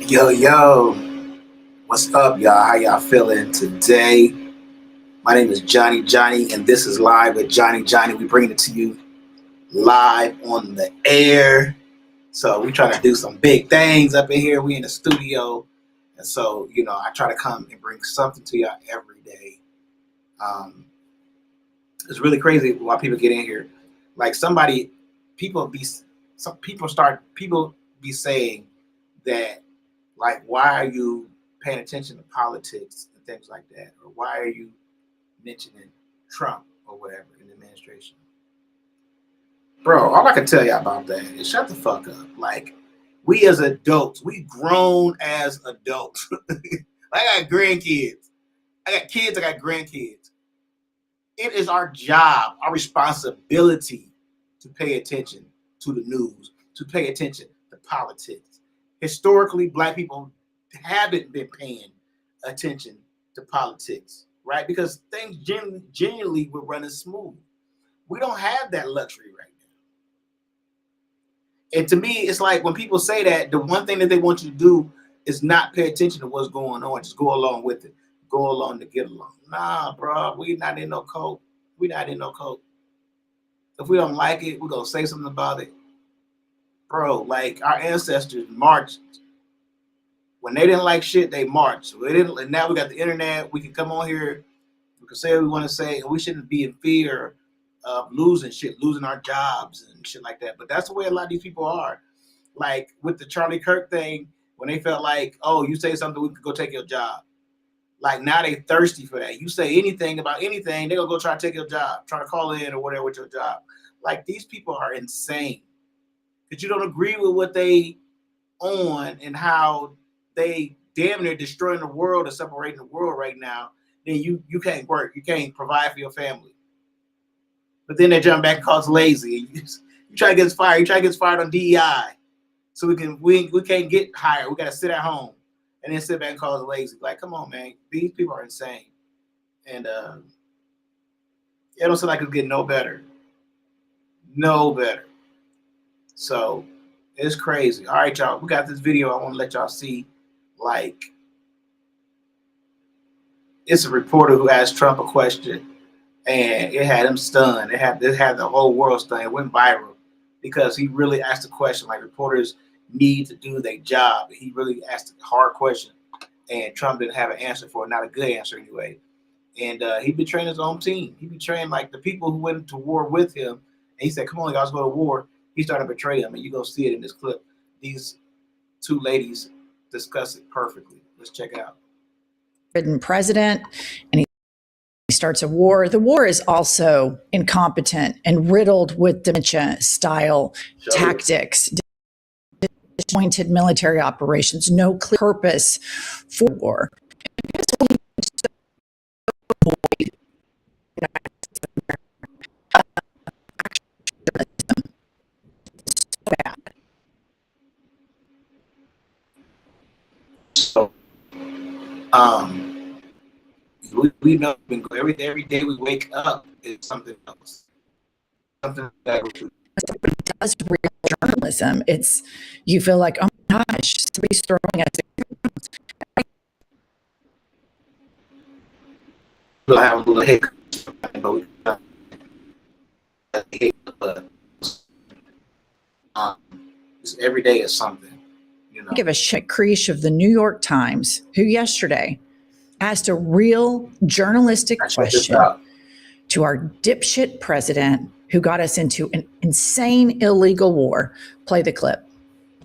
Yo, yo, what's up, y'all? How y'all feeling today? My name is Johnny, and this is Live with Johnny. We bring it to you live on the air. So we try to do some big things up in here. We in the studio, and so I try to come and bring something to y'all every day. Um, it's really crazy why people get in here. Like people be, people be saying that, like, why are you paying attention to politics and things like that, or why are you mentioning Trump or whatever in the administration? Bro, all I can tell you about that is shut the fuck up. Like, we as adults, we grown as adults. I got grandkids. I got kids, I got grandkids. It is our job, our responsibility to pay attention to the news, to pay attention to politics. Historically, Black people haven't been paying attention to politics, right? Because things genuinely were running smooth. We don't have that luxury right now. And to me, it's like when people say that, the one thing that they want you to do is not pay attention to what's going on. Just go along with it. Go along to get along. Nah, bro, we not in no cult. We not in no cult. If we don't like it, we're going to say something about it. Bro, like our ancestors marched. When they didn't like shit, they marched. And now we got the internet. We can come on here. We can say what we want to say. And we shouldn't be in fear of losing our jobs and shit like that. But that's the way a lot of these people are. Like with the Charlie Kirk thing, when they felt like, oh, you say something, we could go take your job. Like now they thirsty for that. You say anything about anything, they're gonna go try to take your job, try to call in or whatever with your job. Like these people are insane. Because you don't agree with what they on and how they damn near destroying the world and separating the world right now, then you can't work. You can't provide for your family. But then they jump back and call us lazy. You try to get us fired. You try to get us fired on DEI. So we can't get hired. We got to sit at home and then sit back and call us lazy. Like, come on, man. These people are insane. And it don't seem like it's getting no better. No better. So it's crazy. All right, y'all. We got this video I want to let y'all see. Like, it's a reporter who asked Trump a question, and it had him stunned. It had the whole world stunned. It went viral because he really asked a question. Like, reporters need to do their job. He really asked a hard question, and Trump didn't have an answer for it. Not a good answer anyway. And he betrayed his own team. He betrayed like the people who went to war with him. And he said, "Come on, guys, go to war." He started to betray them, and you go see it in this clip. These two ladies discuss it perfectly. Let's check it out. President, and he starts a war. The war is also incompetent and riddled with dementia-style tactics, disjointed military operations, no clear purpose for war. So, we know every day we wake up is something else. Something that does real journalism. It's you feel like, oh my gosh, somebody's throwing us. We'll have a little hiccup, every day is something. Give a shit creesh of the New York Times, who yesterday asked a real journalistic question to our dipshit president who got us into an insane illegal war. Play the clip.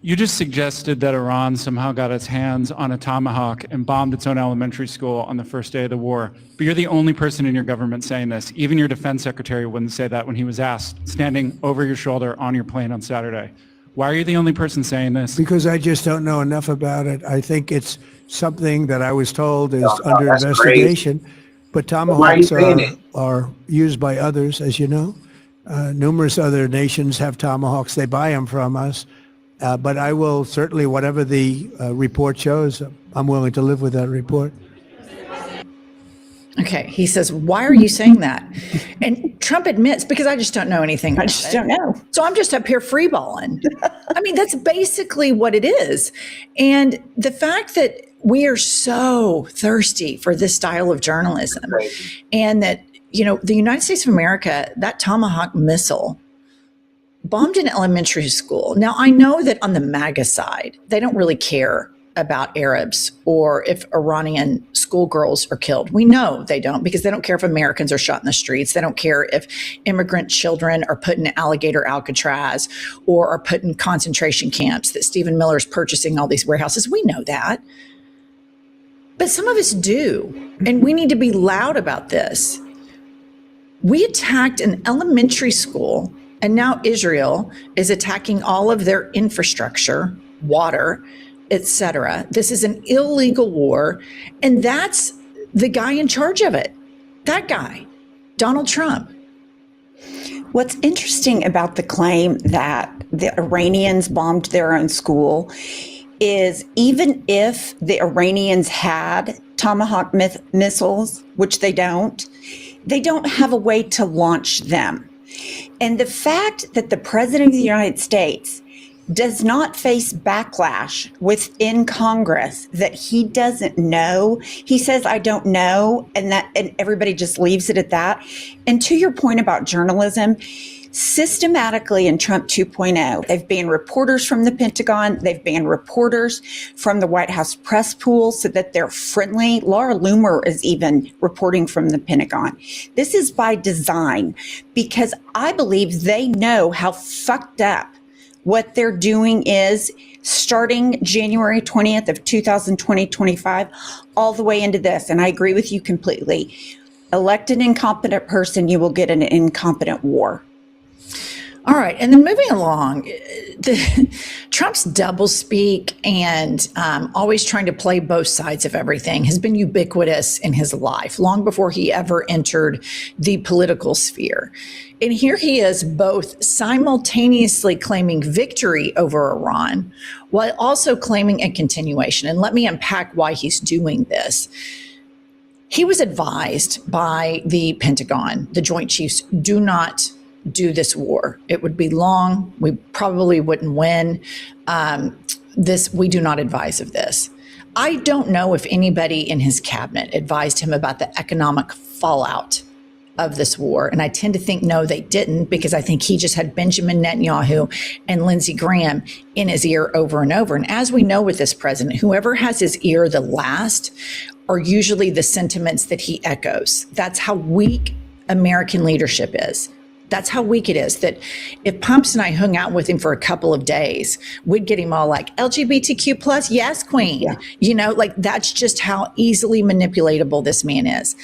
You just suggested that Iran somehow got its hands on a Tomahawk and bombed its own elementary school on the first day of the war. But you're the only person in your government saying this. Even your defense secretary wouldn't say that when he was asked, standing over your shoulder on your plane on Saturday. Why are you the only person saying this? Because I just don't know enough about it. I think it's something that I was told is under investigation. Crazy. But Tomahawks are used by others, as you know. Numerous other nations have Tomahawks. They buy them from us. But I will certainly, whatever the report shows, I'm willing to live with that report. Okay, he says, why are you saying that? And Trump admits, because I just don't know anything. I just don't know. So I'm just up here freeballing. I mean, that's basically what it is. And the fact that we are so thirsty for this style of journalism, and that, the United States of America, that Tomahawk missile bombed an elementary school. Now, I know that on the MAGA side, they don't really care about Arabs or if Iranian schoolgirls are killed. We know they don't, because they don't care if Americans are shot in the streets. They don't care if immigrant children are put in alligator Alcatraz or are put in concentration camps, that Stephen Miller is purchasing all these warehouses. We know that. But some of us do, and we need to be loud about this. We attacked an elementary school, and now Israel is attacking all of their infrastructure, water, etc. This is an illegal war, and that's the guy in charge of it. That guy, Donald Trump. What's interesting about the claim that the Iranians bombed their own school is, even if the Iranians had Tomahawk missiles, which they don't have a way to launch them. And the fact that the President of the United States does not face backlash within Congress, that he doesn't know. He says, I don't know, and everybody just leaves it at that. And to your point about journalism, systematically in Trump 2.0, they've banned reporters from the Pentagon. They've banned reporters from the White House press pool so that they're friendly. Laura Loomer is even reporting from the Pentagon. This is by design, because I believe they know how fucked up what they're doing is, starting January 20th of 2025, all the way into this. And I agree with you completely. Elect an incompetent person, you will get an incompetent war. All right. And then moving along, Trump's doublespeak and always trying to play both sides of everything has been ubiquitous in his life, long before he ever entered the political sphere. And here he is, both simultaneously claiming victory over Iran while also claiming a continuation. And let me unpack why he's doing this. He was advised by the Pentagon, the Joint Chiefs, do not do this war. It would be long. We probably wouldn't win. We do not advise of this. I don't know if anybody in his cabinet advised him about the economic fallout of this war. And I tend to think, no, they didn't, because I think he just had Benjamin Netanyahu and Lindsey Graham in his ear over and over. And as we know with this president, whoever has his ear the last are usually the sentiments that he echoes. That's how weak American leadership is. That's how weak it is, that if Pumps and I hung out with him for a couple of days, we'd get him all like, LGBTQ plus, yes, queen. Yeah. That's just how easily manipulatable this man is.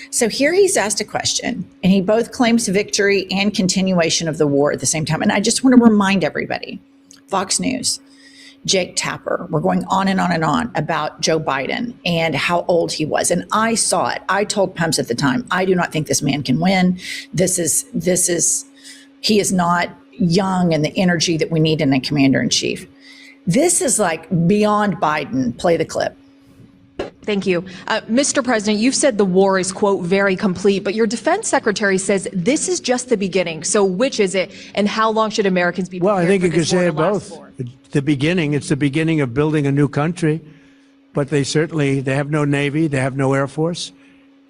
So here he's asked a question, and he both claims victory and continuation of the war at the same time. And I just want to remind everybody, Fox News, Jake Tapper, we're going on and on and on about Joe Biden and how old he was. And I saw it. I told Pumps at the time, I do not think this man can win. He is not young and the energy that we need in a commander in chief. This is like beyond Biden. Play the clip. Thank you. Mr. President, you've said the war is, quote, very complete, but your defense secretary says this is just the beginning. So which is it, and how long should Americans be prepared? Well, I think you could say it both. It's the beginning of building a new country, but they have no Navy, they have no Air Force,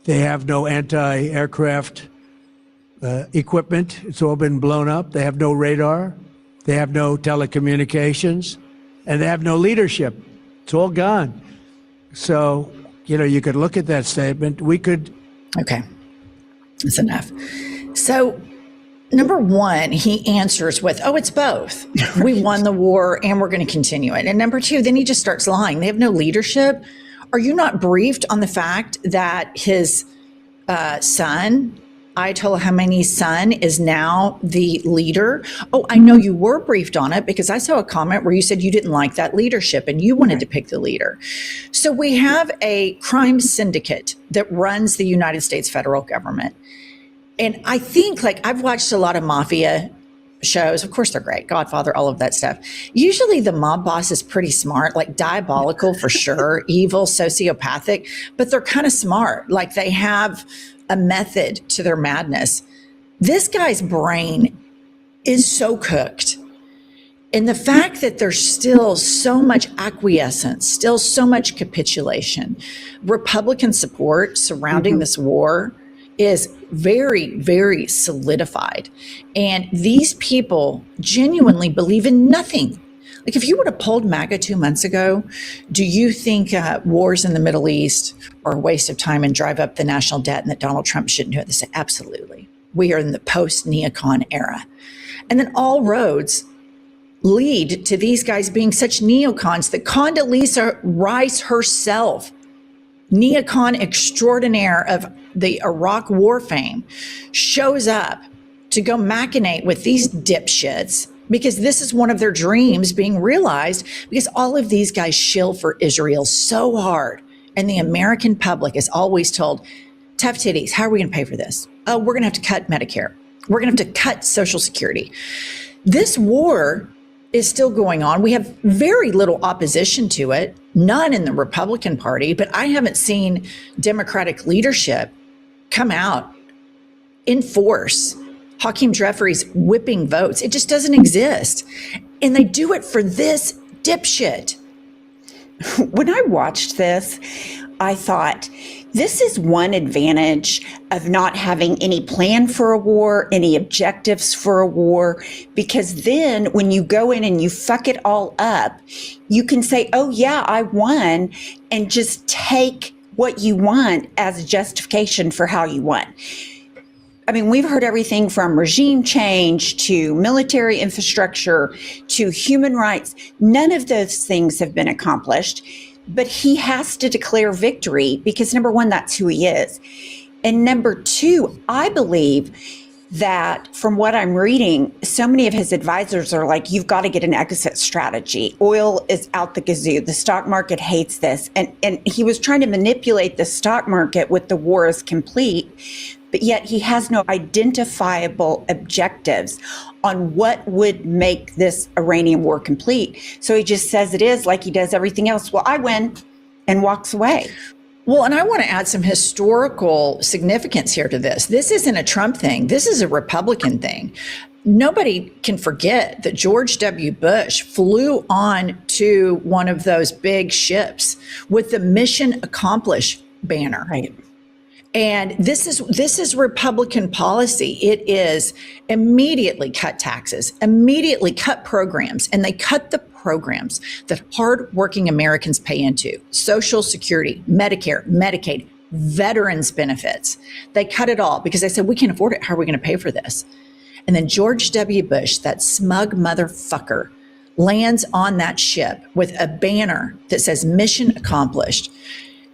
they have no anti-aircraft equipment. It's all been blown up. They have no radar, they have no telecommunications, and they have no leadership. It's all gone. So, you could look at that statement. Okay, that's enough. So, number one, he answers with, it's both. We won the war and we're going to continue it. And number two, then he just starts lying. They have no leadership. Are you not briefed on the fact that his son, Ayatollah Khamenei's son, is now the leader? Oh, I know you were briefed on it, because I saw a comment where you said you didn't like that leadership and you wanted to pick the leader. So we have a crime syndicate that runs the United States federal government. And I think, I've watched a lot of mafia shows. Of course, they're great. Godfather, all of that stuff. Usually the mob boss is pretty smart, diabolical for sure, evil, sociopathic, but they're kind of smart. They have a method to their madness. This guy's brain is so cooked. And the fact that there's still so much acquiescence, still so much capitulation, Republican support surrounding this war is very, very solidified. And these people genuinely believe in nothing. Like if you would have polled MAGA 2 months ago, do you think wars in the Middle East are a waste of time and drive up the national debt and that Donald Trump shouldn't do it? They say, absolutely. We are in the post-neocon era. And then all roads lead to these guys being such neocons that Condoleezza Rice herself, neocon extraordinaire of the Iraq war fame, shows up to go machinate with these dipshits because this is one of their dreams being realized, because all of these guys shill for Israel so hard. And the American public is always told, tough titties, how are we going to pay for this? Oh, we're going to have to cut Medicare. We're going to have to cut Social Security. This war is still going on. We have very little opposition to it, none in the Republican Party, but I haven't seen Democratic leadership come out in force. Hakeem Jeffries whipping votes. It just doesn't exist. And they do it for this dipshit. When I watched this, I thought, this is one advantage of not having any plan for a war, any objectives for a war, because then when you go in and you fuck it all up, you can say, oh yeah, I won, and just take what you want as justification for how you won. I mean, we've heard everything from regime change to military infrastructure to human rights. None of those things have been accomplished. But he has to declare victory because, number one, that's who he is. And number two, I believe that from what I'm reading, so many of his advisors are like, you've got to get an exit strategy. Oil is out the gazoo. The stock market hates this. And he was trying to manipulate the stock market with the war is complete. But yet he has no identifiable objectives on what would make this Iranian war complete. So he just says it is, like he does everything else. Well, I win, and walks away. Well, and I want to add some historical significance here to this. This isn't a Trump thing. This is a Republican thing. Nobody can forget that George W. Bush flew on to one of those big ships with the mission accomplished banner. Right. And this is Republican policy. It is immediately cut taxes, immediately cut programs, and they cut the programs that hardworking Americans pay into: Social Security, Medicare, Medicaid, veterans benefits. They cut it all because they said, we can't afford it. How are we going to pay for this? And then George W. Bush, that smug motherfucker, lands on that ship with a banner that says mission accomplished.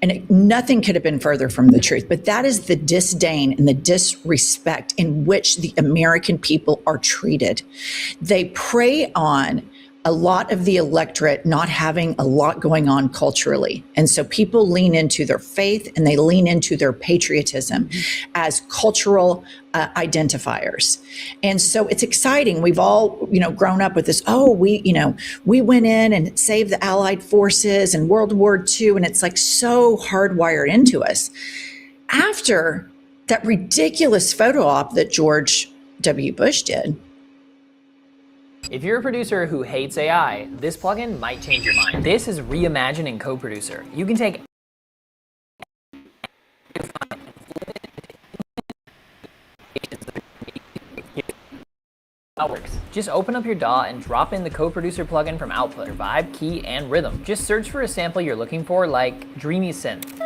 And nothing could have been further from the truth. But that is the disdain and the disrespect in which the American people are treated. They prey on a lot of the electorate not having a lot going on culturally. And so people lean into their faith and they lean into their patriotism as cultural identifiers. And so it's exciting. We've all, grown up with this, we went in and saved the Allied forces in World War II. And it's like so hardwired into us. After that ridiculous photo op that George W. Bush did, if you're a producer who hates AI, this plugin might change your mind. This is Reimagine in CoProducer. You can take works. Just open up your DAW and drop in the CoProducer plugin from Output, your vibe, key, and rhythm. Just search for a sample you're looking for, like Dreamy Synth.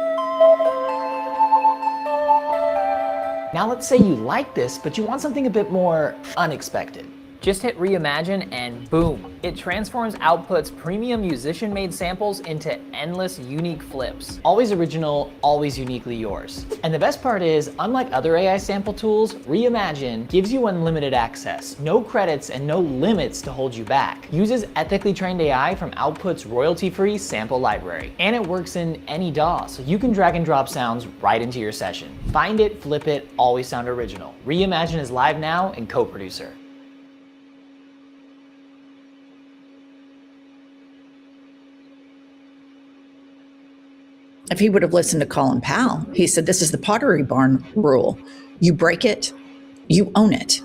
Now let's say you like this, but you want something a bit more unexpected. Just hit Reimagine and boom. It transforms Output's premium musician-made samples into endless unique flips. Always original, always uniquely yours. And the best part is, unlike other AI sample tools, Reimagine gives you unlimited access, no credits and no limits to hold you back. Uses ethically trained AI from Output's royalty-free sample library. And it works in any DAW, so you can drag and drop sounds right into your session. Find it, flip it, always sound original. Reimagine is live now in CoProducer. if he would have listened to Colin Powell, he said, this is the Pottery Barn rule. You break it, You own it.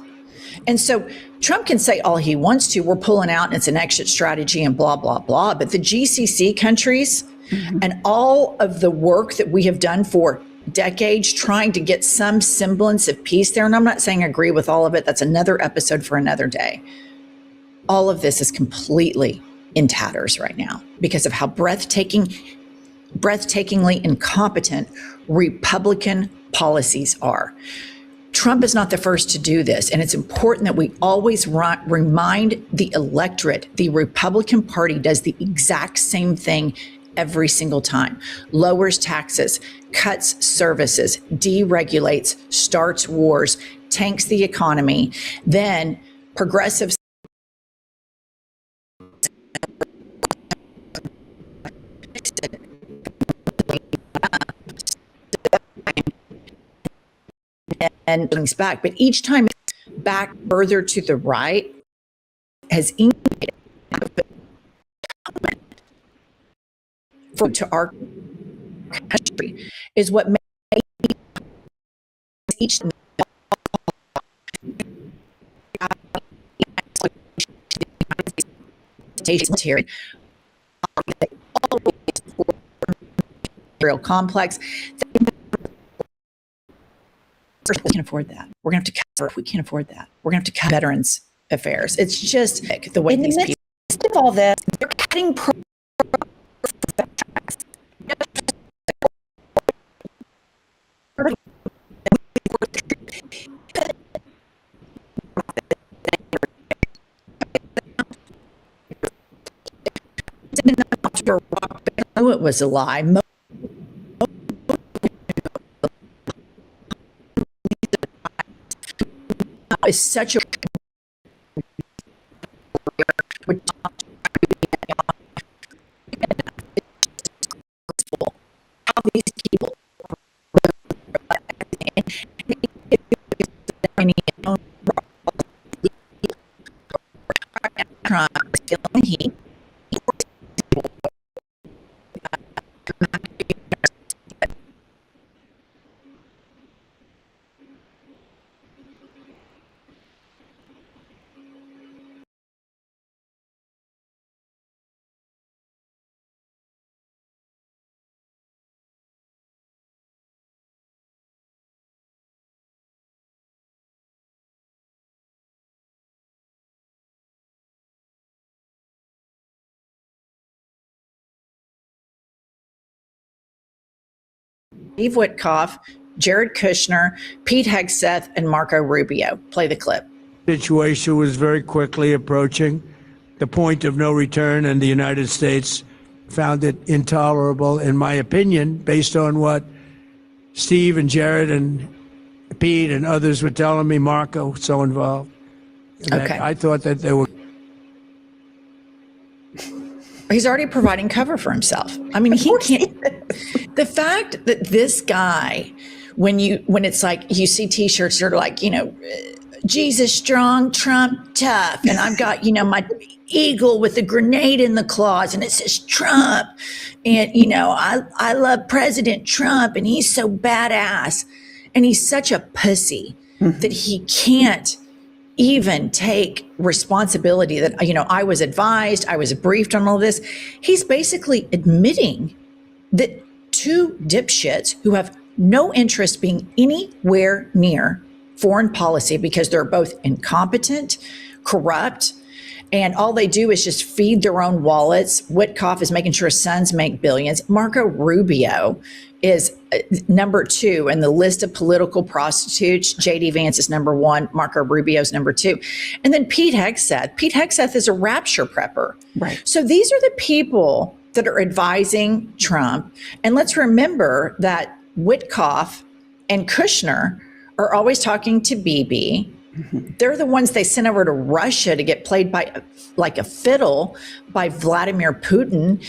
And so Trump can say all he wants to, we're pulling out and it's an exit strategy and blah, blah, blah. But the GCC countries and all of the work that we have done for decades trying to get some semblance of peace there, and I'm not saying I agree with all of it. That's another episode for another day. All of this is completely in tatters right now because of how breathtakingly incompetent Republican policies are. Trump is not the first to do this, and it's important that we always remind the electorate the Republican Party does the exact same thing every single time. Lowers taxes, cuts services, deregulates, starts wars, tanks the economy, then progressives and brings back. But each time it's back further to the right has indicated to our country is what makes each military real complex. We can't afford that. We're going to have to cover. If we can't afford that, we're going to have to cut veterans affairs. It's just the way these people. In the midst of all this, they're cutting I knew it was a lie. Is such a how these people Steve Witkoff, Jared Kushner, Pete Hegseth, and Marco Rubio. Play the clip. Situation was very quickly approaching the point of no return, and the United States found it intolerable, in my opinion, based on what Steve and Jared and Pete and others were telling me. Marco so involved. Okay. I thought that they were. He's already providing cover for himself. I mean, he can't. The fact that this guy, when it's like you see T-shirts that are like, Jesus strong, Trump tough, and I've got my eagle with a grenade in the claws, and it says Trump, and I love President Trump, and he's so badass, and he's such a pussy that he can't even take responsibility that, I was advised, I was briefed on all this. He's basically admitting that two dipshits who have no interest being anywhere near foreign policy because they're both incompetent, corrupt, and all they do is just feed their own wallets. Witkoff is making sure his sons make billions. Marco Rubio is number 2 in the list of political prostitutes. J.D. Vance is number 1. Marco Rubio is number 2. And then Pete Hegseth. Pete Hegseth is a rapture prepper. Right. So these are the people that are advising Trump. And let's remember that Witkoff and Kushner are always talking to Bibi. They're the ones they sent over to Russia to get played by like a fiddle by Vladimir Putin.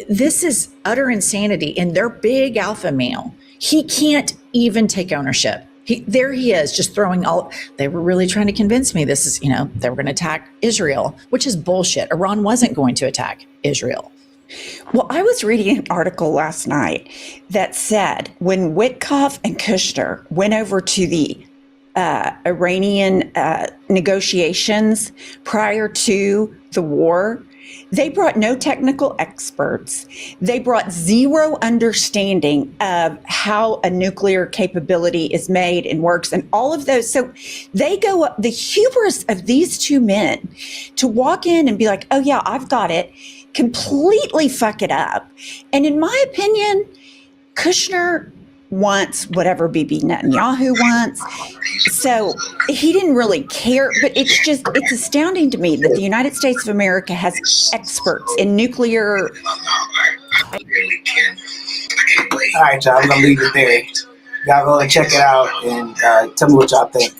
This is utter insanity. And their big alpha male, he can't even take ownership. There he is, just throwing all. They were really trying to convince me this is, they were going to attack Israel, which is bullshit. Iran wasn't going to attack Israel. Well, I was reading an article last night that said when Witkoff and Kushner went over to the Iranian negotiations prior to the war, they brought no technical experts. They brought zero understanding of how a nuclear capability is made and works and all of those. So they go up, the hubris of these two men to walk in and be like, oh yeah, I've got it, completely fuck it up. And in my opinion, Kushner wants whatever Bibi Netanyahu wants. So he didn't really care, but it's astounding to me that the United States of America has experts in nuclear. All right, y'all. I'm gonna leave it there. Y'all go and check it out and tell me what y'all think.